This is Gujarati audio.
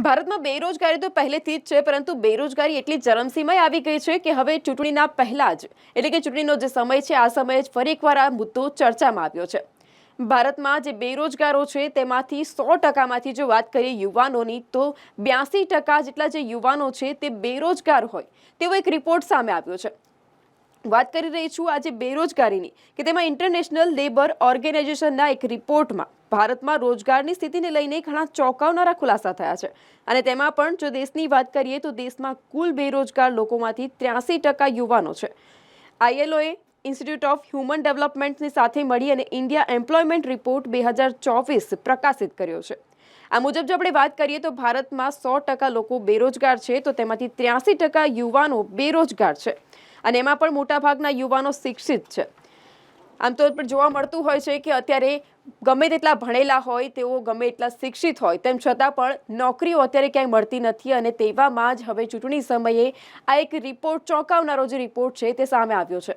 ભારતમાં બેરોજગારી તો પહેલેથી જ છે, પરંતુ બેરોજગારી એટલી ચરમસીમાએ આવી ગઈ છે કે હવે ચૂંટણીના પહેલા જ એટલે કે ચૂંટણીનો જે સમય છે આ સમયે જ ફરી એકવાર આ મુદ્દો ચર્ચામાં આવ્યો છે। ભારતમાં જે બેરોજગારો છે તેમાંથી 100%માંથી જો વાત કરીએ યુવાનોની તો 82% જેટલા જે યુવાનો છે તે બેરોજગાર હોય તેવો એક રિપોર્ટ સામે આવ્યો છે। વાત કરી રહી છું આજે બેરોજગારીની કે તેમાં ઇન્ટરનેશનલ લેબર ઓર્ગેનાઇઝેશનના એક રિપોર્ટમાં ભારતમાં રોજગારની સ્થિતિને લઈને ઘણા ચોંકાવનારા ખુલાસા થયા છે। અને તેમાં પણ જો દેશની વાત કરીએ તો દેશમાં કુલ બેરોજગાર લોકોમાંથી 83% યુવાનો છે। આઈએલઓએ ઇન્સ્ટિટ્યૂટ ઓફ હ્યુમન ડેવલપમેન્ટની સાથે મળી અને ઇન્ડિયા એમ્પ્લોયમેન્ટ રિપોર્ટ 2024 પ્રકાશિત કર્યો છે। આ મુજબ જો આપણે વાત કરીએ તો ભારતમાં 100% લોકો બેરોજગાર છે તો તેમાંથી 83% યુવાનો બેરોજગાર છે અને એમાં પણ મોટાભાગના યુવાનો શિક્ષિત છે। આમ તો જોવા મળતું હોય છે કે અત્યારે ગમે તેટલા ભણેલા હોય તેઓ ગમે એટલા શિક્ષિત હોય તેમ છતાં પણ નોકરીઓ અત્યારે ક્યાંય મળતી નથી અને તેવામાં જ હવે ચૂંટણી સમયે આ એક રિપોર્ટ ચોંકાવનારો જે રિપોર્ટ છે તે સામે આવ્યો છે।